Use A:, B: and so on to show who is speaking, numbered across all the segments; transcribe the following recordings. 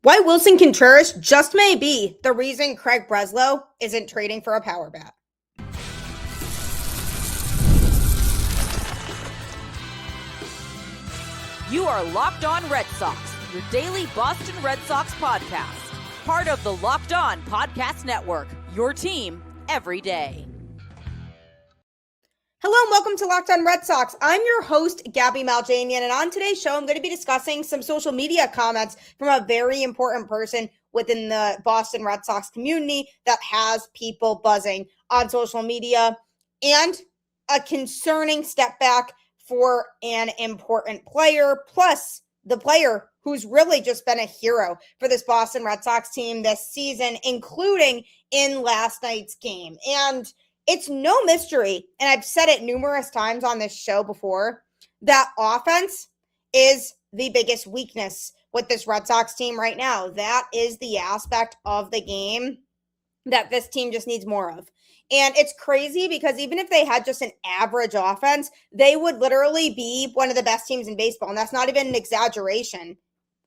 A: Why Willson Contreras just may be the reason Craig Breslow isn't trading for a power bat.
B: You are Locked On Red Sox, your daily Boston Red Sox podcast. Part of the Locked On Podcast Network, your team every day.
A: Hello and welcome to Locked On Red Sox. I'm your host, Gabby Maljanian, and on today's show, I'm going to be discussing some social media comments from a very important person within the Boston Red Sox community that has people buzzing on social media, and a concerning step back for an important player, plus the player who's really just been a hero for this Boston Red Sox team this season, including in last night's game. And it's no mystery, and I've said it numerous times on this show before, that offense is the biggest weakness with this Red Sox team right now. That is the aspect of the game that this team just needs more of. And it's crazy because even if they had just an average offense, they would literally be one of the best teams in baseball. And that's not even an exaggeration.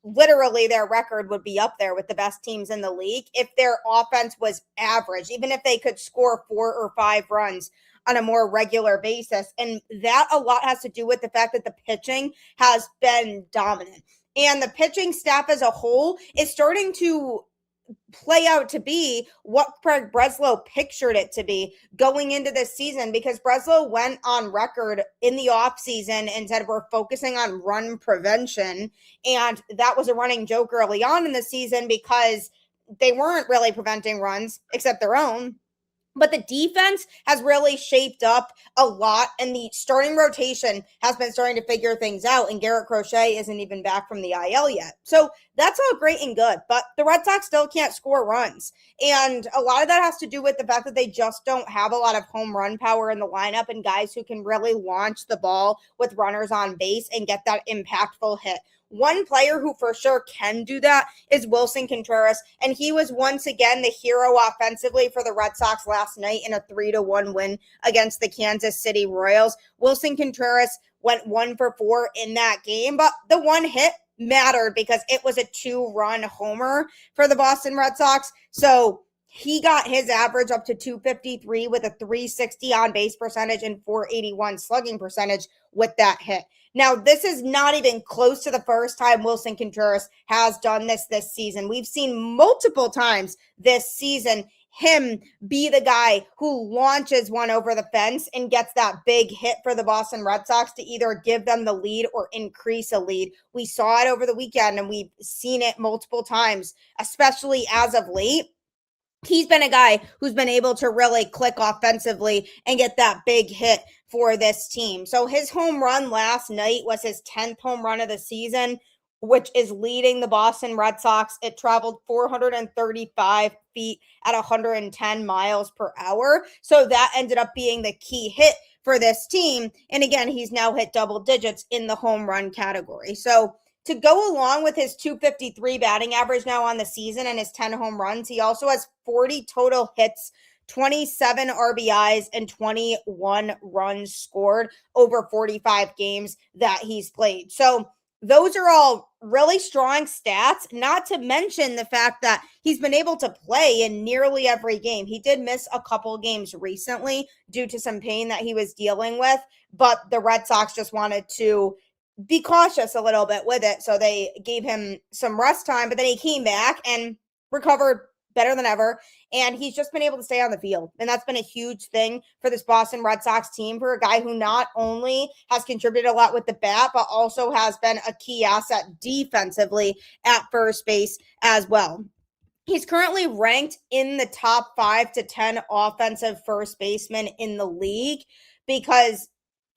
A: Literally, their record would be up there with the best teams in the league if their offense was average, even if they could score 4 or 5 runs on a more regular basis. And that a lot has to do with the fact that the pitching has been dominant. And the pitching staff as a whole is starting to play out to be what Craig Breslow pictured it to be going into this season, because Breslow went on record in the offseason and said we're focusing on run prevention, and that was a running joke early on in the season because they weren't really preventing runs except their own. But the defense has really shaped up a lot, and the starting rotation has been starting to figure things out, and Garrett Crochet isn't even back from the IL yet. So that's all great and good, but the Red Sox still can't score runs. And a lot of that has to do with the fact that they just don't have a lot of home run power in the lineup and guys who can really launch the ball with runners on base and get that impactful hit. One player who for sure can do that is Willson Contreras, and he was once again the hero offensively for the Red Sox last night in a 3-1 win against the Kansas City Royals. Willson Contreras went 1 for 4 in that game, but the one hit mattered because it was a 2-run homer for the Boston Red Sox. So he got his average up to 253 with a 360 on base percentage and 481 slugging percentage with that hit. Now, this is not even close to the first time Willson Contreras has done this season. We've seen multiple times this season him be the guy who launches one over the fence and gets that big hit for the Boston Red Sox to either give them the lead or increase a lead. We saw it over the weekend, and we've seen it multiple times, especially as of late. He's been a guy who's been able to really click offensively and get that big hit for this team. So his home run last night was his 10th home run of the season, which is leading the Boston Red Sox. It traveled 435 feet at 110 miles per hour. So that ended up being the key hit for this team. And again, he's now hit double digits in the home run category. So to go along with his 253 batting average now on the season and his 10 home runs, he also has 40 total hits, 27 RBIs, and 21 runs scored over 45 games that he's played. So those are all really strong stats, not to mention the fact that he's been able to play in nearly every game. He did miss a couple games recently due to some pain that he was dealing with, but the Red Sox just wanted to be cautious a little bit with it. So they gave him some rest time, but then he came back and recovered better than ever. And he's just been able to stay on the field. And that's been a huge thing for this Boston Red Sox team, for a guy who not only has contributed a lot with the bat, but also has been a key asset defensively at first base as well. He's currently ranked in the top 5 to 10 offensive first basemen in the league because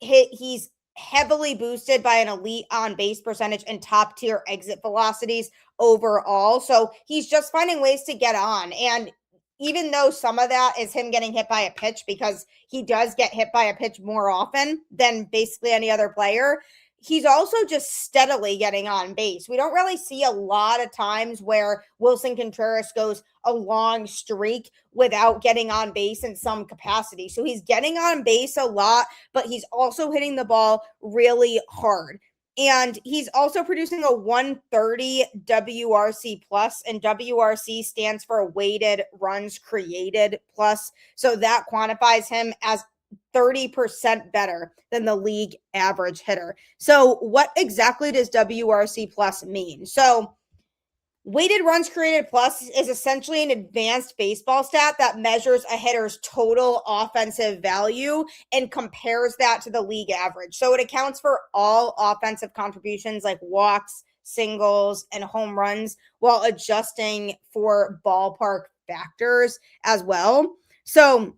A: he's heavily boosted by an elite on base percentage and top tier exit velocities overall. So he's just finding ways to get on. And even though some of that is him getting hit by a pitch, because he does get hit by a pitch more often than basically any other player, he's also just steadily getting on base. We don't really see a lot of times where Willson Contreras goes a long streak without getting on base in some capacity. So he's getting on base a lot, but he's also hitting the ball really hard. And he's also producing a 130 WRC plus, and WRC stands for weighted runs created plus. So that quantifies him as 30% better than the league average hitter. So what exactly does WRC plus mean? So weighted runs created plus is essentially an advanced baseball stat that measures a hitter's total offensive value and compares that to the league average. So it accounts for all offensive contributions like walks, singles, and home runs while adjusting for ballpark factors as well. So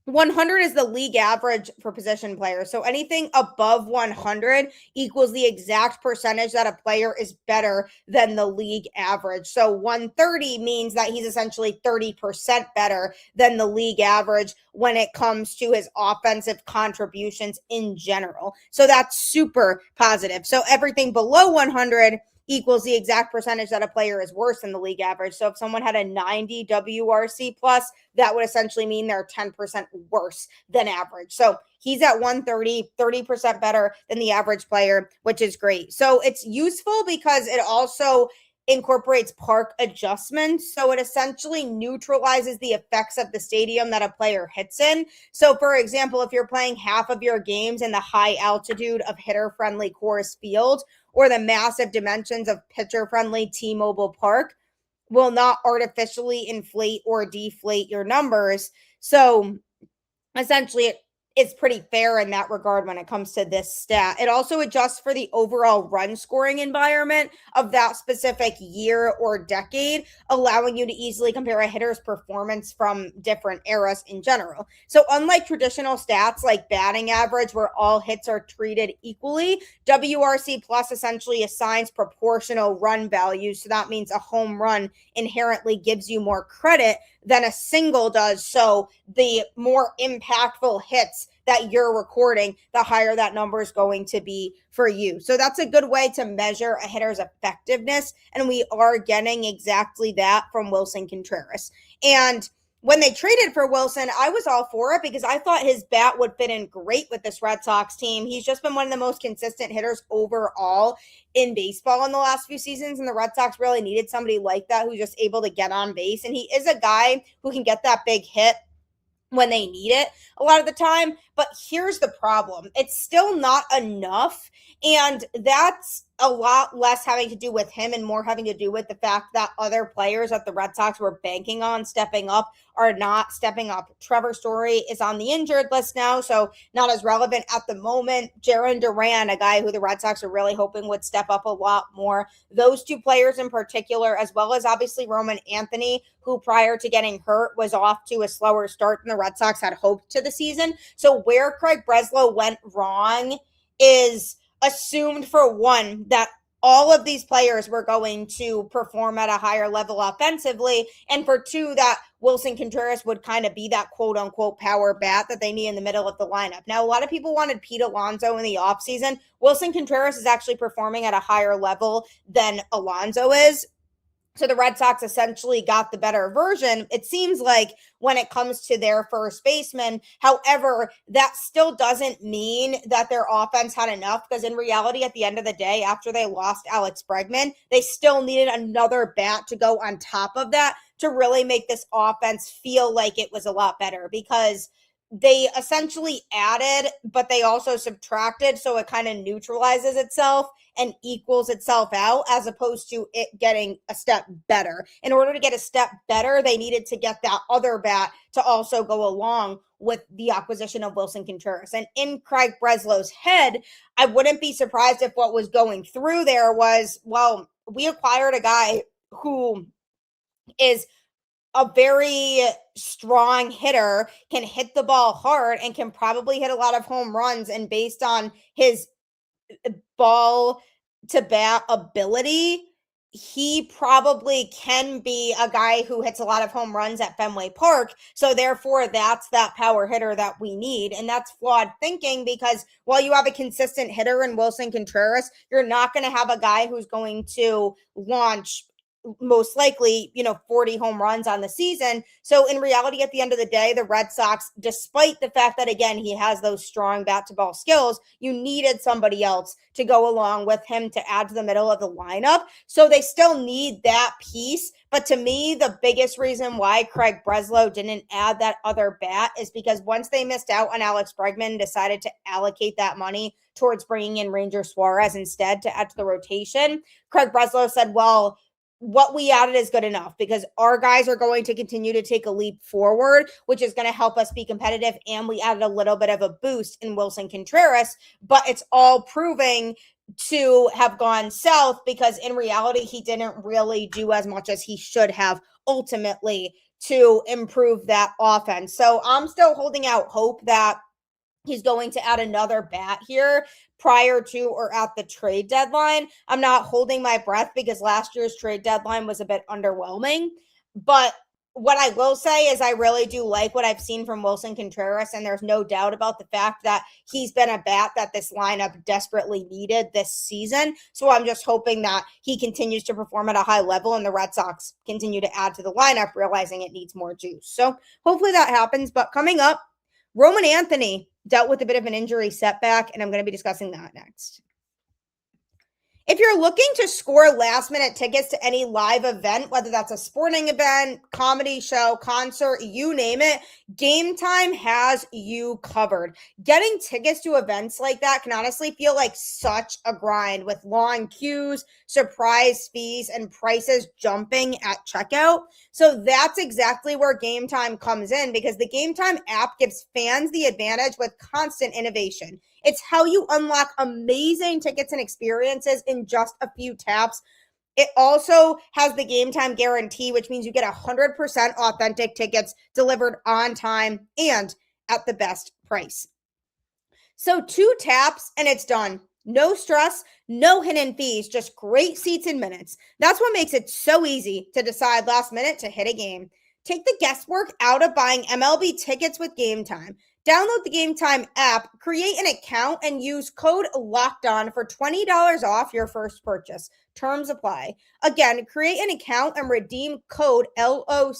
A: 100 is the league average for position players. So anything above 100 equals the exact percentage that a player is better than the league average. So 130 means that he's essentially 30% better than the league average when it comes to his offensive contributions in general. So that's super positive. So everything below 100 equals the exact percentage that a player is worse than the league average. So if someone had a 90 WRC plus, that would essentially mean they're 10% worse than average. So he's at 130, 30% better than the average player, which is great. So it's useful because it also incorporates park adjustments. So it essentially neutralizes the effects of the stadium that a player hits in. So for example, if you're playing half of your games in the high altitude of hitter-friendly Coors Field or the massive dimensions of pitcher-friendly T-Mobile Park, will not artificially inflate or deflate your numbers. So essentially, it's pretty fair in that regard when it comes to this stat. It also adjusts for the overall run scoring environment of that specific year or decade, allowing you to easily compare a hitter's performance from different eras in general. So unlike traditional stats like batting average, where all hits are treated equally, WRC plus essentially assigns proportional run values. So that means a home run inherently gives you more credit than a single does. So the more impactful hits that you're recording, the higher that number is going to be for you. So that's a good way to measure a hitter's effectiveness. And we are getting exactly that from Willson Contreras. And when they traded for Willson, I was all for it because I thought his bat would fit in great with this Red Sox team. He's just been one of the most consistent hitters overall in baseball in the last few seasons, and the Red Sox really needed somebody like that who's just able to get on base. And he is a guy who can get that big hit when they need it a lot of the time. But here's the problem. It's still not enough. And that's a lot less having to do with him and more having to do with the fact that other players that the Red Sox were banking on stepping up are not stepping up. Trevor Story is on the injured list now, so not as relevant at the moment. Jarren Duran, a guy who the Red Sox are really hoping would step up a lot more. Those two players in particular, as well as obviously Roman Anthony, who prior to getting hurt was off to a slower start than the Red Sox had hoped to the season. So where Craig Breslow went wrong is assumed, for one, that all of these players were going to perform at a higher level offensively, and for two, that Willson Contreras would kind of be that quote-unquote power bat that they need in the middle of the lineup. Now, a lot of people wanted Pete Alonso in the offseason. Willson Contreras is actually performing at a higher level than Alonso is. So the Red Sox essentially got the better version, it seems like, when it comes to their first baseman. However, that still doesn't mean that their offense had enough, because in reality, at the end of the day, after they lost Alex Bregman, they still needed another bat to go on top of that to really make this offense feel like it was a lot better, because they essentially added, but they also subtracted, so it kind of neutralizes itself and equals itself out, as opposed to it getting a step better. In order to get a step better, they needed to get that other bat to also go along with the acquisition of Willson Contreras. And in Craig Breslow's head, I wouldn't be surprised if what was going through there was, well, we acquired a guy who is a very strong hitter, can hit the ball hard, and can probably hit a lot of home runs. And based on his ball to bat ability, he probably can be a guy who hits a lot of home runs at Fenway Park. So therefore, that's that power hitter that we need. And that's flawed thinking, because while you have a consistent hitter in Willson Contreras, you're not going to have a guy who's going to launch most likely, 40 home runs on the season. So in reality, at the end of the day, the Red Sox, despite the fact that, again, he has those strong bat to ball skills, you needed somebody else to go along with him to add to the middle of the lineup. So they still need that piece. But to me, the biggest reason why Craig Breslow didn't add that other bat is because once they missed out on Alex Bregman, decided to allocate that money towards bringing in Ranger Suarez instead to add to the rotation. Craig Breslow said, well, what we added is good enough because our guys are going to continue to take a leap forward, which is going to help us be competitive. And we added a little bit of a boost in Willson Contreras, but it's all proving to have gone south because in reality, he didn't really do as much as he should have ultimately to improve that offense. So I'm still holding out hope that he's going to add another bat here prior to or at the trade deadline. I'm not holding my breath because last year's trade deadline was a bit underwhelming. But what I will say is I really do like what I've seen from Willson Contreras, and there's no doubt about the fact that he's been a bat that this lineup desperately needed this season. So I'm just hoping that he continues to perform at a high level and the Red Sox continue to add to the lineup, realizing it needs more juice. So hopefully that happens. But coming up, Roman Anthony dealt with a bit of an injury setback, and I'm going to be discussing that next. If you're looking to score last-minute tickets to any live event, whether that's a sporting event, comedy show, concert, you name it, Gametime has you covered. Getting tickets to events like that can honestly feel like such a grind with long queues, surprise fees, and prices jumping at checkout. So that's exactly where Gametime comes in because the Gametime app gives fans the advantage with constant innovation. It's how you unlock amazing tickets and experiences in just a few taps. It also has the Gametime guarantee, which means you get 100% authentic tickets delivered on time and at the best price. So 2 taps and it's done. No stress, no hidden fees, just great seats in minutes. That's what makes it so easy to decide last minute to hit a game. Take the guesswork out of buying MLB tickets with Gametime. Download the Gametime app, create an account, and use code LOCKEDON for $20 off your first purchase. Terms apply. Again, create an account and redeem code LOCKEDON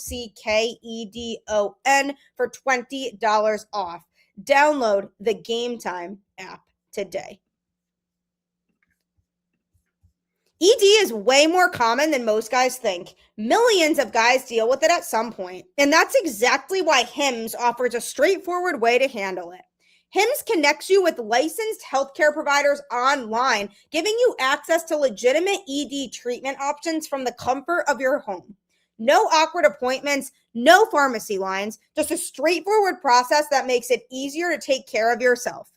A: for $20 off. Download the Gametime app today. ED is way more common than most guys think. Millions of guys deal with it at some point. And that's exactly why HIMS offers a straightforward way to handle it. HIMS connects you with licensed healthcare providers online, giving you access to legitimate ED treatment options from the comfort of your home. No awkward appointments, no pharmacy lines, just a straightforward process that makes it easier to take care of yourself.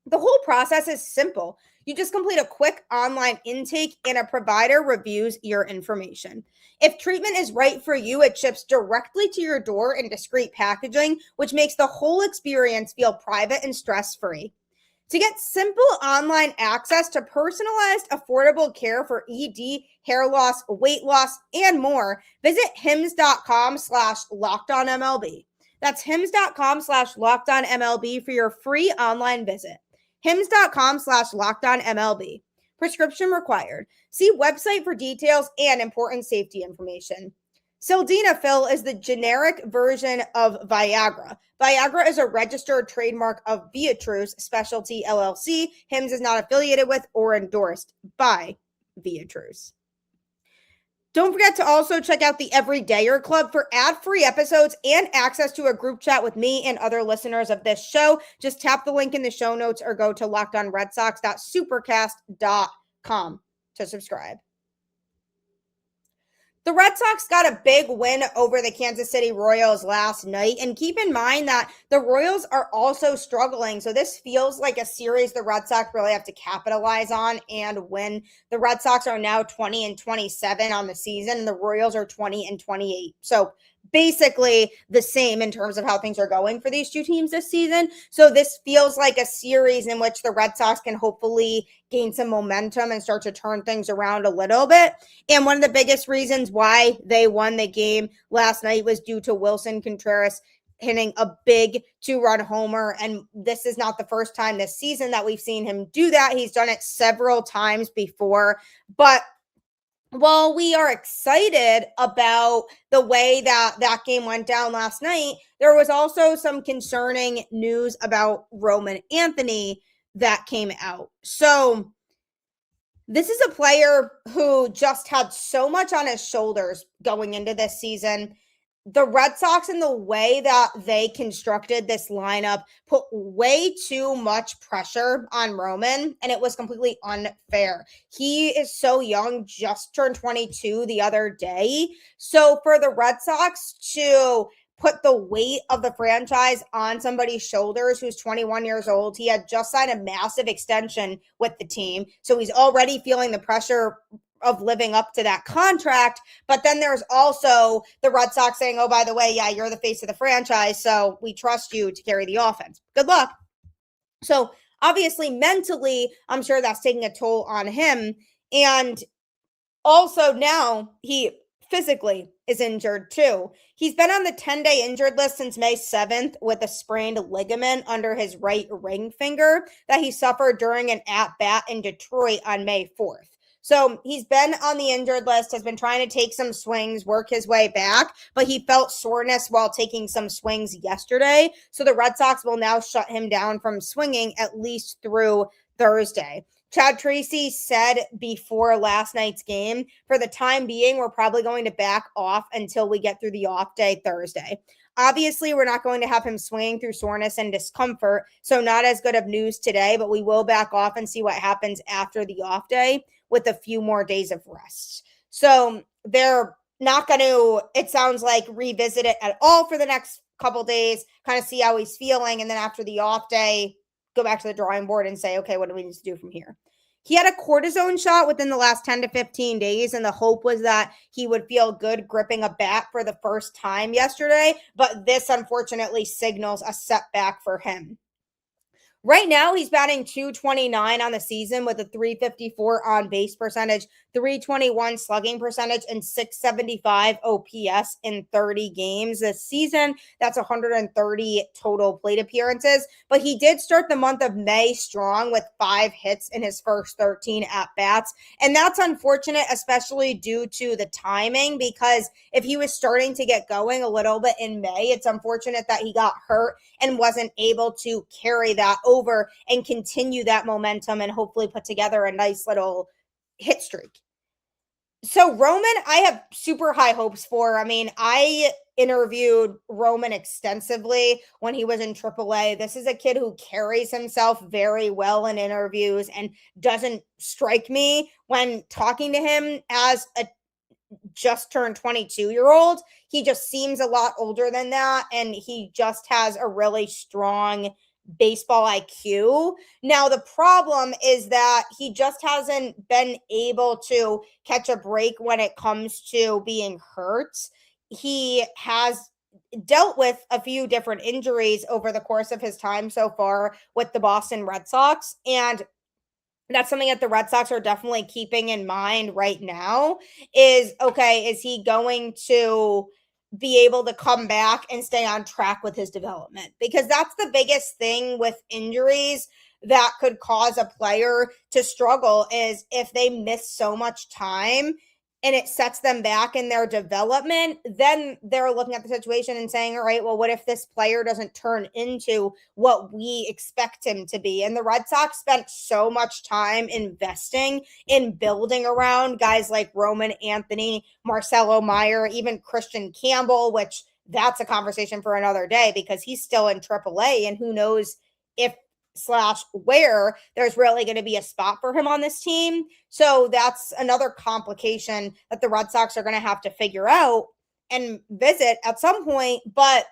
A: The whole process is simple. You just complete a quick online intake and a provider reviews your information. If treatment is right for you, it ships directly to your door in discreet packaging, which makes the whole experience feel private and stress-free. To get simple online access to personalized, affordable care for ED, hair loss, weight loss, and more, visit hims.com/lockedonmlb. That's hims.com/lockedonmlb for your free online visit. hims.com/lockedonmlb. Prescription required. See website for details and important safety information. Sildenafil is the generic version of Viagra. Viagra is a registered trademark of Viatris Specialty LLC. HIMS is not affiliated with or endorsed by Viatris. Don't forget to also check out the Everydayer Club for ad-free episodes and access to a group chat with me and other listeners of this show. Just tap the link in the show notes or go to lockedonredsox.supercast.com to subscribe. The Red Sox got a big win over the Kansas City Royals last night, and keep in mind that the Royals are also struggling, so this feels like a series the Red Sox really have to capitalize on and win. The Red Sox are now 20-27 on the season, and the Royals are 20-28. So basically the same in terms of how things are going for these two teams this season. So this feels like a series in which the Red Sox can hopefully gain some momentum and start to turn things around a little bit. And one of the biggest reasons why they won the game last night was due to Willson Contreras hitting a big 2-run homer. And this is not the first time this season that we've seen him do that. He's done it several times before. But while we are excited about the way that that game went down last night, there was also some concerning news about Roman Anthony that came out. So this is a player who just had so much on his shoulders going into this season. The Red Sox, in the way that they constructed this lineup, put way too much pressure on Roman, and it was completely unfair. He is so young, just turned 22 the other day. So for the Red Sox to put the weight of the franchise on somebody's shoulders who's 21 years old, he had just signed a massive extension with the team. So he's already feeling the pressure of living up to that contract. But then there's also the Red Sox saying, oh, by the way, yeah, you're the face of the franchise, so we trust you to carry the offense. Good luck. So obviously, mentally, I'm sure that's taking a toll on him. And also now he physically is injured too. He's been on the 10-day injured list since May 7th with a sprained ligament under his right ring finger that he suffered during an at-bat in Detroit on May 4th. So he's been on the injured list, has been trying to take some swings, work his way back, but he felt soreness while taking some swings yesterday. So the Red Sox will now shut him down from swinging at least through Thursday. Chad Tracy said before last night's game, for the time being, we're probably going to back off until we get through the off day Thursday. Obviously, we're not going to have him swinging through soreness and discomfort, so not as good of news today, but we will back off and see what happens after the off day with a few more days of rest. So they're not going to, it sounds like, revisit it at all for the next couple days, kind of see how he's feeling, and then after the off day, go back to the drawing board and say, okay, what do we need to do from here? He had a cortisone shot within the last 10 to 15 days, and the hope was that he would feel good gripping a bat for the first time yesterday, but this unfortunately signals a setback for him. Right now, he's batting .229 on the season with a .354 on base percentage, .321 slugging percentage, and .675 OPS in 30 games this season. That's 130 total plate appearances. But he did start the month of May strong with 5 hits in his first 13 at-bats. And that's unfortunate, especially due to the timing, because if he was starting to get going a little bit in May, it's unfortunate that he got hurt and wasn't able to carry that over and continue that momentum and hopefully put together a nice little hit streak. So Roman, I have super high hopes for. I mean, I interviewed Roman extensively when he was in AAA. This is a kid who carries himself very well in interviews and doesn't strike me when talking to him as a just turned 22-year-old. He just seems a lot older than that, and he just has a really strong baseball IQ. Now, the problem is that he just hasn't been able to catch a break when it comes to being hurt. He has dealt with a few different injuries over the course of his time so far with the Boston Red Sox, and that's something that the Red Sox are definitely keeping in mind right now is, okay, is he going to be able to come back and stay on track with his development? Because that's the biggest thing with injuries that could cause a player to struggle, is if they miss so much time and it sets them back in their development, then they're looking at the situation and saying, all right, well, what if this player doesn't turn into what we expect him to be? And the Red Sox spent so much time investing in building around guys like Roman Anthony, Marcelo Meyer, even Christian Campbell, which that's a conversation for another day because he's still in AAA, and who knows if / where there's really going to be a spot for him on this team. So that's another complication that the Red Sox are going to have to figure out and visit at some point. But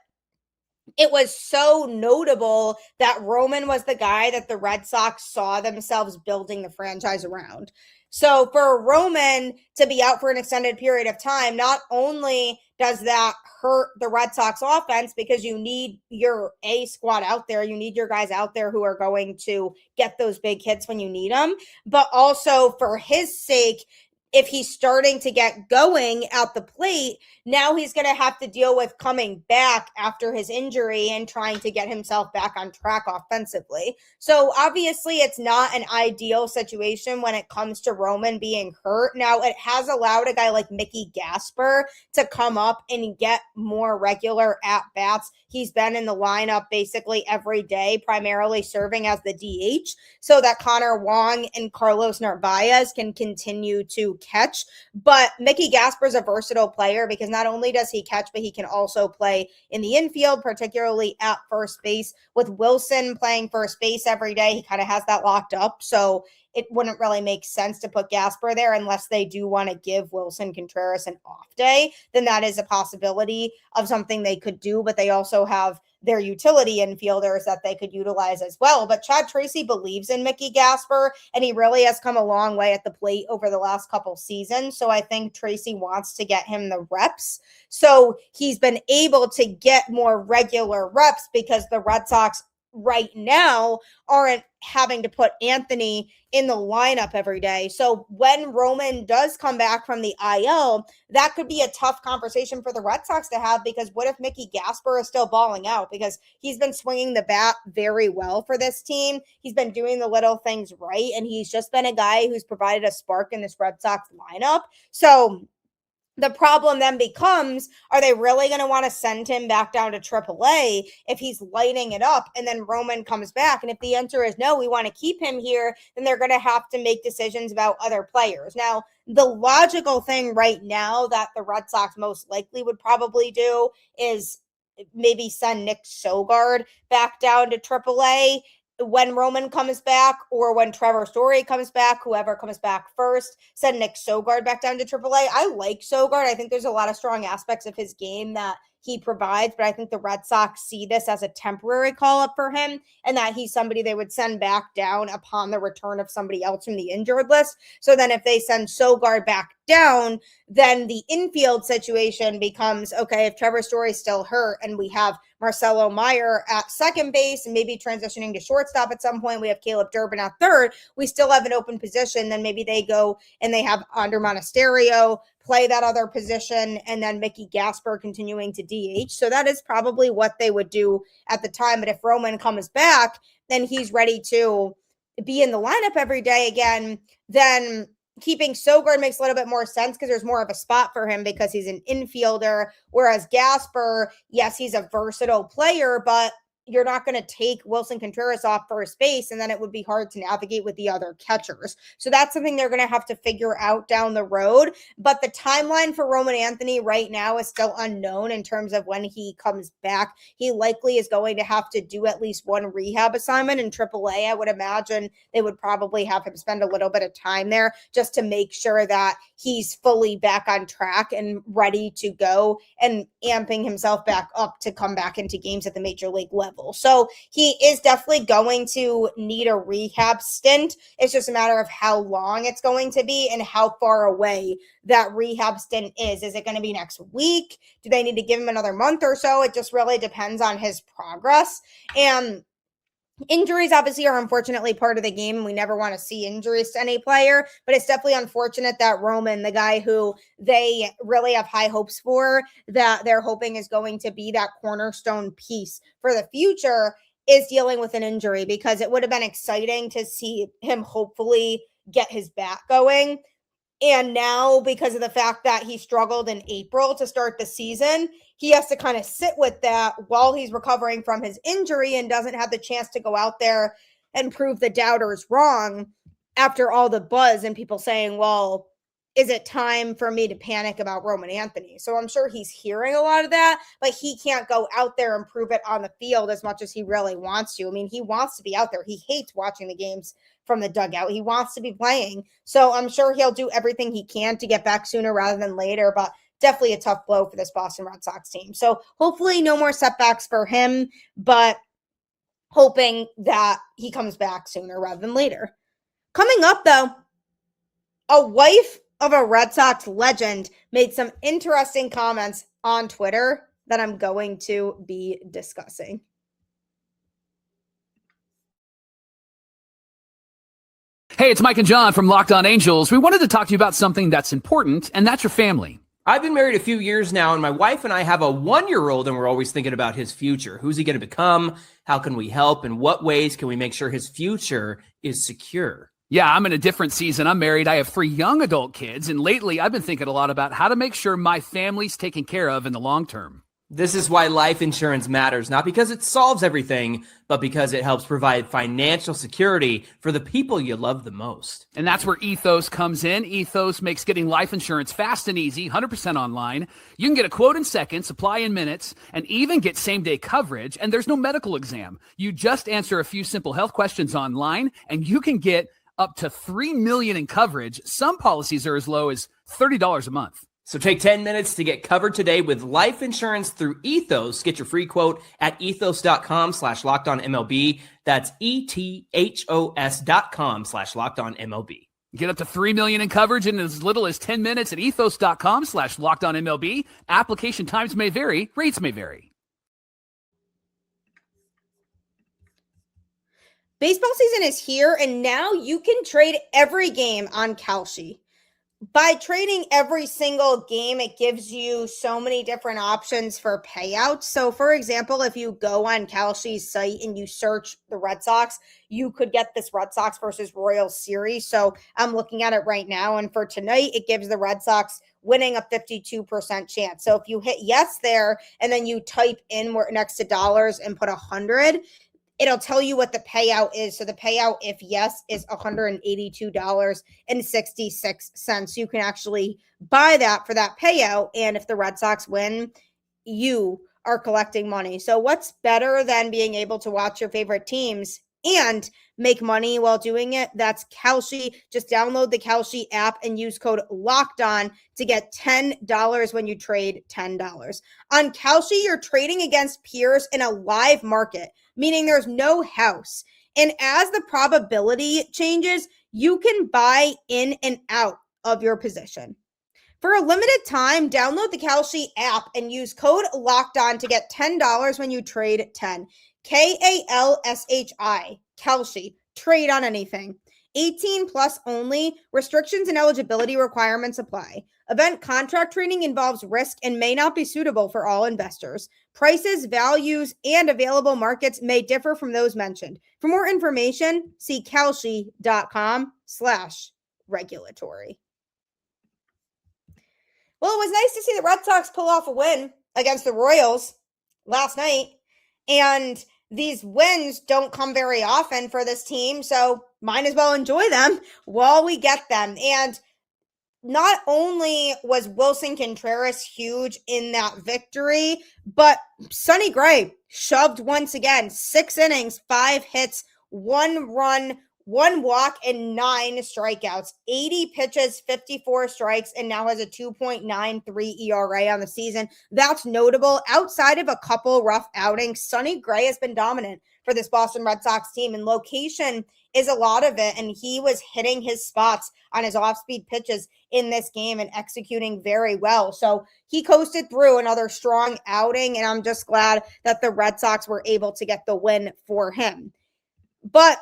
A: it was so notable that Roman was the guy that the Red Sox saw themselves building the franchise around. So for Roman to be out for an extended period of time, not only does that hurt the Red Sox offense, because you need your A squad out there, you need your guys out there who are going to get those big hits when you need them, but also for his sake, if he's starting to get going at the plate, now he's going to have to deal with coming back after his injury and trying to get himself back on track offensively. So obviously it's not an ideal situation when it comes to Roman being hurt. Now it has allowed a guy like Mickey Gasper to come up and get more regular at-bats. He's been in the lineup basically every day, primarily serving as the DH, so that Connor Wong and Carlos Narvaez can continue to catch. But Mickey Gasper is a versatile player because not only does he catch, but he can also play in the infield, particularly at first base. With Willson playing first base every day, he kind of has that locked up. So it wouldn't really make sense to put Gasper there unless they do want to give Willson Contreras an off day. Then that is a possibility of something they could do, but they also have their utility infielders that they could utilize as well. But Chad Tracy believes in Mickey Gasper, and he really has come a long way at the plate over the last couple seasons. So I think Tracy wants to get him the reps. So he's been able to get more regular reps because the Red Sox right now aren't having to put Anthony in the lineup every day. So when Roman does come back from the IL, that could be a tough conversation for the Red Sox to have, because what if Mickey Gasper is still balling out? Because he's been swinging the bat very well for this team. He's been doing the little things right, and he's just been a guy who's provided a spark in this Red Sox lineup. So the problem then becomes, are they really going to want to send him back down to AAA if he's lighting it up and then Roman comes back? And if the answer is no, we want to keep him here, then they're going to have to make decisions about other players. Now, the logical thing right now that the Red Sox most likely would probably do is maybe send Nick Sogard back down to AAA when Roman comes back, or when Trevor Story comes back, whoever comes back first, send Nick Sogard back down to AAA. I like Sogard. I think there's a lot of strong aspects of his game that he provides, but I think the Red Sox see this as a temporary call-up for him, and that he's somebody they would send back down upon the return of somebody else from the injured list. So then if they send Sogard back down, then the infield situation becomes, okay, if Trevor Story's still hurt and we have Marcelo Meyer at second base and maybe transitioning to shortstop at some point, we have Caleb Durbin at third, we still have an open position, then maybe they go and they have Ander Monasterio play that other position, and then Mickey Gasper continuing to DH. So that is probably what they would do at the time. But if Roman comes back, then he's ready to be in the lineup every day again, then keeping Sogard makes a little bit more sense because there's more of a spot for him because he's an infielder. Whereas Gasper, yes, he's a versatile player, but you're not going to take Willson Contreras off first base, and then it would be hard to navigate with the other catchers. So that's something they're going to have to figure out down the road. But the timeline for Roman Anthony right now is still unknown in terms of when he comes back. He likely is going to have to do at least one rehab assignment in AAA. I would imagine they would probably have him spend a little bit of time there just to make sure that he's fully back on track and ready to go and amping himself back up to come back into games at the major league level. So he is definitely going to need a rehab stint. It's just a matter of how long it's going to be and how far away that rehab stint is. Is it going to be next week? Do they need to give him another month or so? It just really depends on his progress. And injuries obviously are unfortunately part of the game, and we never want to see injuries to any player, but it's definitely unfortunate that Roman, the guy who they really have high hopes for, that they're hoping is going to be that cornerstone piece for the future, is dealing with an injury, because it would have been exciting to see him hopefully get his bat going. And now, because of the fact that he struggled in April to start the season, he has to kind of sit with that while he's recovering from his injury and doesn't have the chance to go out there and prove the doubters wrong after all the buzz and people saying, well, is it time for me to panic about Roman Anthony? So I'm sure he's hearing a lot of that, but he can't go out there and prove it on the field as much as he really wants to. I mean, he wants to be out there. He hates watching the games from the dugout. He wants to be playing. So I'm sure he'll do everything he can to get back sooner rather than later, but definitely a tough blow for this Boston Red Sox team. So hopefully no more setbacks for him, but hoping that he comes back sooner rather than later. Coming up, though, a wife of a Red Sox legend made some interesting comments on Twitter that I'm going to be discussing.
C: Hey, it's Mike and John from Locked On Angels. We wanted to talk to you about something that's important, and that's your family.
D: I've been married a few years now, and my wife and I have a 1-year-old, and we're always thinking about his future. Who's he going to become? How can we help? And what ways can we make sure his future is secure?
C: Yeah, I'm in a different season. I'm married. I have 3 young adult kids, and lately I've been thinking a lot about how to make sure my family's taken care of in the long term.
D: This is why life insurance matters, not because it solves everything, but because it helps provide financial security for the people you love the most.
C: And that's where Ethos comes in. Ethos makes getting life insurance fast and easy, 100% online. You can get a quote in seconds, apply in minutes, and even get same-day coverage, and there's no medical exam. You just answer a few simple health questions online, and you can get up to $3 million in coverage. Some policies are as low as $30 a month.
D: So take 10 minutes to get covered today with life insurance through Ethos. Get your free quote at ethos.com/lockedonmlb. That's ethos.com/lockedonmlb.
C: Get up to $3 million in coverage in as little as 10 minutes at ethos.com/lockedonmlb. Application times may vary. Rates may vary.
A: Baseball season is here, and now you can trade every game on KALSHI. By trading every single game, it gives you so many different options for payouts. So, for example, if you go on KALSHI's site and you search the Red Sox, you could get this Red Sox versus Royals series. So I'm looking at it right now, and for tonight, it gives the Red Sox winning a 52% chance. So if you hit yes there, and then you type in next to dollars and put 100, it'll tell you what the payout is. So the payout, if yes, is $182.66. You can actually buy that for that payout. And if the Red Sox win, you are collecting money. So what's better than being able to watch your favorite teams and make money while doing it? That's KALSHI. Just download the KALSHI app and use code LOCKEDON to get $10 when you trade $10. On KALSHI, you're trading against peers in a live market, meaning there's no house. And as the probability changes, you can buy in and out of your position. For a limited time, download the KALSHI app and use code LOCKEDON to get $10 when you trade 10. KALSHI, KALSHI, trade on anything. 18 plus only. Restrictions and eligibility requirements apply. Event contract trading involves risk and may not be suitable for all investors. Prices, values, and available markets may differ from those mentioned. For more information, see kalshi.com/regulatory. Well, it was nice to see the Red Sox pull off a win against the Royals last night. And these wins don't come very often for this team, so might as well enjoy them while we get them. And not only was Willson Contreras huge in that victory, but Sonny Gray shoved once again. 6 innings, 5 hits, 1 run, 1 walk, and 9 strikeouts. 80 pitches, 54 strikes, and now has a 2.93 ERA on the season. That's notable. Outside of a couple rough outings, Sonny Gray has been dominant for this Boston Red Sox team, and location is a lot of it, and he was hitting his spots on his off-speed pitches in this game and executing very well. So he coasted through another strong outing, and I'm just glad that the Red Sox were able to get the win for him. But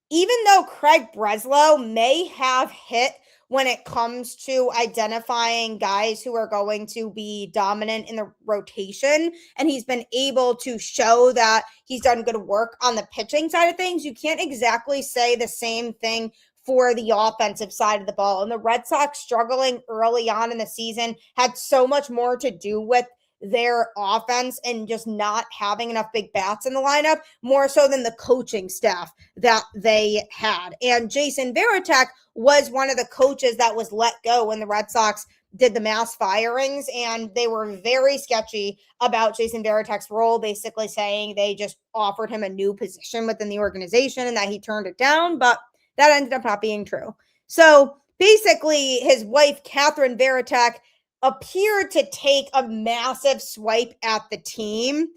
A: even though Craig Breslow may have hit when it comes to identifying guys who are going to be dominant in the rotation, and he's been able to show that he's done good work on the pitching side of things, you can't exactly say the same thing for the offensive side of the ball. And the Red Sox struggling early on in the season had so much more to do with their offense and just not having enough big bats in the lineup, more so than the coaching staff that they had. And Jason Varitek was one of the coaches that was let go when the Red Sox did the mass firings, and they were very sketchy about Jason Varitek's role, basically saying they just offered him a new position within the organization and that he turned it down, but that ended up not being true. So basically, his wife, Catherine Varitek, appeared to take a massive swipe at the team,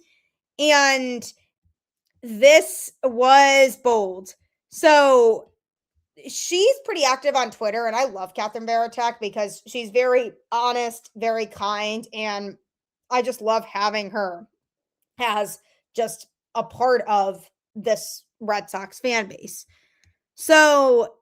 A: and this was bold. So she's pretty active on Twitter, and I love Catherine Varitek because she's very honest, very kind, and I just love having her as just a part of this Red Sox fan base. So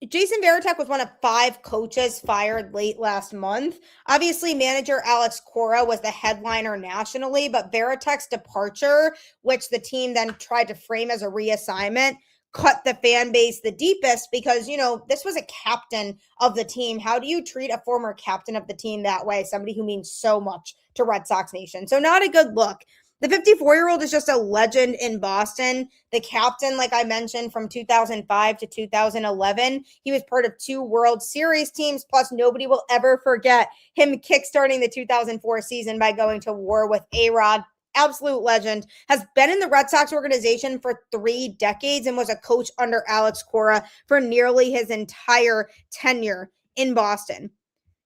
A: Jason Varitek was one of 5 coaches fired late last month. Obviously, manager Alex Cora was the headliner nationally, but Varitek's departure, which the team then tried to frame as a reassignment, cut the fan base the deepest because, this was a captain of the team. How do you treat a former captain of the team that way? Somebody who means so much to Red Sox Nation. So not a good look. The 54-year-old is just a legend in Boston. The captain, like I mentioned, from 2005 to 2011. He was part of 2 World Series teams. Plus, nobody will ever forget him kickstarting the 2004 season by going to war with A-Rod. Absolute legend. Has been in the Red Sox organization for 3 decades and was a coach under Alex Cora for nearly his entire tenure in Boston.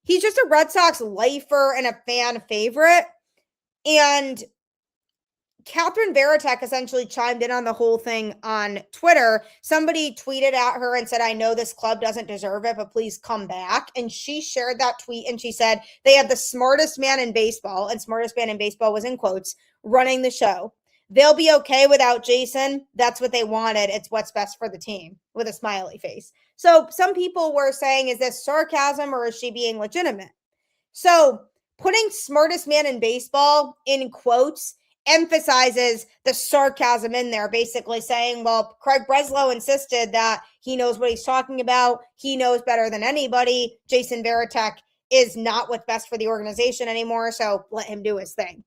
A: He's just a Red Sox lifer and a fan favorite. And Catherine Varitek essentially chimed in on the whole thing on Twitter. Somebody tweeted at her and said, I know this club doesn't deserve it, but please come back. And she shared that tweet and she said, they have the smartest man in baseball, and smartest man in baseball was in quotes, running the show. They'll be okay without Jason. That's what they wanted. It's what's best for the team, with a smiley face. So some people were saying, is this sarcasm or is she being legitimate? So putting smartest man in baseball in quotes emphasizes the sarcasm in there, basically saying, well, Craig Breslow insisted that he knows what he's talking about. He knows better than anybody. Jason Varitek is not what's best for the organization anymore, so let him do his thing.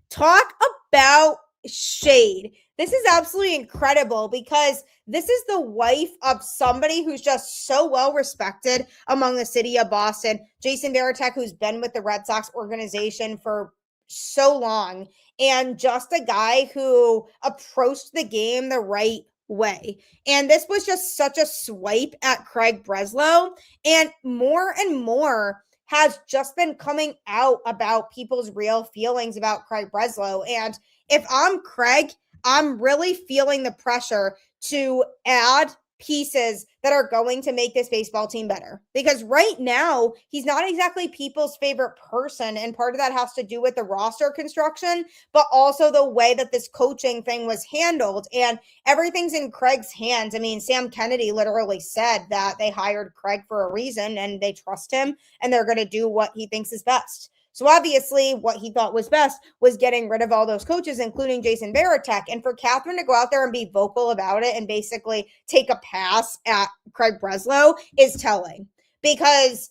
A: Talk about shade. This is absolutely incredible because this is the wife of somebody who's just so well respected among the city of Boston. Jason Varitek, who's been with the Red Sox organization for so long, and just a guy who approached the game the right way. And this was just such a swipe at Craig Breslow, and more has just been coming out about people's real feelings about Craig Breslow. And if I'm Craig, I'm really feeling the pressure to add pieces that are going to make this baseball team better. Because right now, he's not exactly people's favorite person. And part of that has to do with the roster construction, but also the way that this coaching thing was handled. And everything's in Craig's hands. I mean, Sam Kennedy literally said that they hired Craig for a reason and they trust him and they're going to do what he thinks is best. So obviously what he thought was best was getting rid of all those coaches, including Jason Varitek. And for Catherine to go out there and be vocal about it and basically take a pass at Craig Breslow is telling. Because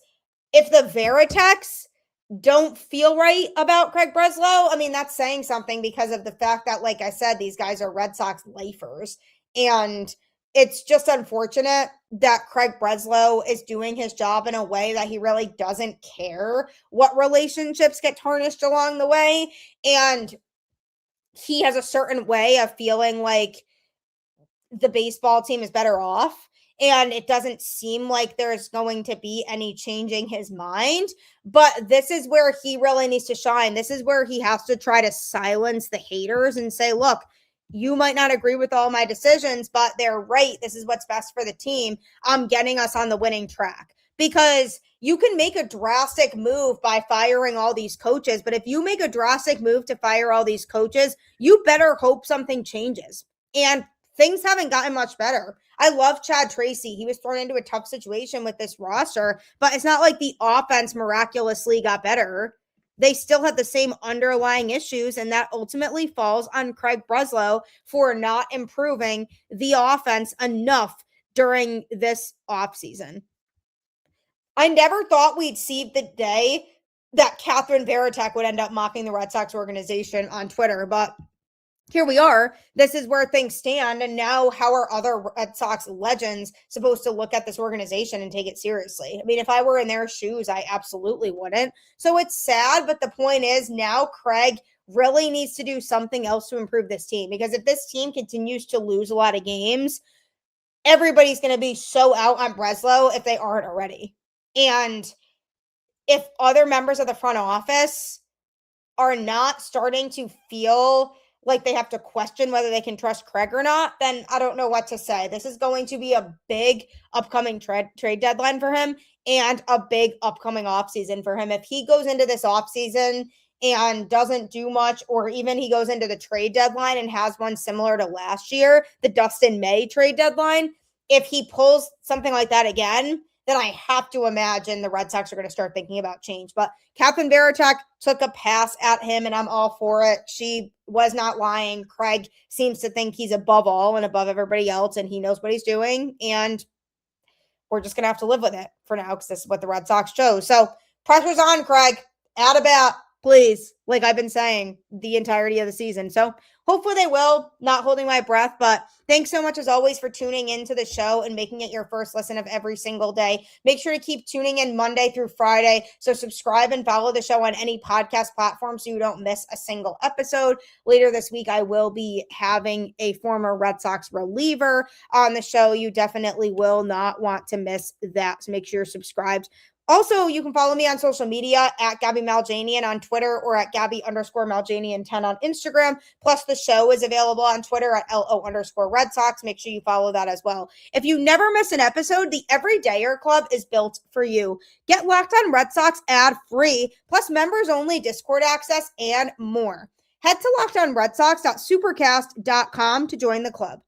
A: if the Veriteks don't feel right about Craig Breslow, I mean, that's saying something because of the fact that, like I said, these guys are Red Sox lifers. And it's just unfortunate that Craig Breslow is doing his job in a way that he really doesn't care what relationships get tarnished along the way. And he has a certain way of feeling like the baseball team is better off. And it doesn't seem like there's going to be any changing his mind. But this is where he really needs to shine. This is where he has to try to silence the haters and say, look, you might not agree with all my decisions, but they're right. This is what's best for the team. I'm getting us on the winning track. Because you can make a drastic move by firing all these coaches. But if you make a drastic move to fire all these coaches, you better hope something changes. And things haven't gotten much better. I love Chad Tracy. He was thrown into a tough situation with this roster, but it's not like the offense miraculously got better. They still have the same underlying issues, and that ultimately falls on Craig Breslow for not improving the offense enough during this offseason. I never thought we'd see the day that Catherine Varitek would end up mocking the Red Sox organization on Twitter, but here we are. This is where things stand. And now how are other Red Sox legends supposed to look at this organization and take it seriously? I mean, if I were in their shoes, I absolutely wouldn't. So it's sad. But the point is now Craig really needs to do something else to improve this team. Because if this team continues to lose a lot of games, everybody's going to be so out on Breslow if they aren't already. And if other members of the front office are not starting to feel like they have to question whether they can trust Craig or not, then I don't know what to say. This is going to be a big upcoming trade deadline for him and a big upcoming offseason for him. If he goes into this offseason and doesn't do much, or even he goes into the trade deadline and has one similar to last year, the Dustin May trade deadline, if he pulls something like that again, then I have to imagine the Red Sox are going to start thinking about change. But Catherine Verichek took a pass at him, and I'm all for it. She was not lying. Craig seems to think he's above all and above everybody else, and he knows what he's doing. And we're just going to have to live with it for now because this is what the Red Sox chose. So pressure's on, Craig. Add a bat, please, like I've been saying the entirety of the season. So hopefully they will, not holding my breath, but thanks so much as always for tuning into the show and making it your first listen of every single day. Make sure to keep tuning in Monday through Friday. So subscribe and follow the show on any podcast platform so you don't miss a single episode. Later this week, I will be having a former Red Sox reliever on the show. You definitely will not want to miss that. So make sure you're subscribed. Also, you can follow me on social media at Gabby Maljanian on Twitter or at Gabby_Maljanian10 on Instagram. Plus, the show is available on Twitter at LO_Red Sox. Make sure you follow that as well. If you never miss an episode, the Everydayer Club is built for you. Get Locked On Red Sox ad-free, plus members-only Discord access and more. Head to LockedOnRedSox.supercast.com to join the club.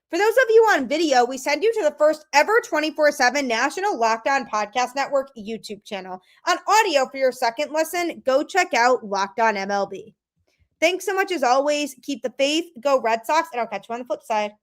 A: For those of you on video, we send you to the first ever 24/7 national Locked On Podcast Network YouTube channel. On audio for your second listen, go check out Locked On MLB. Thanks so much as always. Keep the faith, go Red Sox, and I'll catch you on the flip side.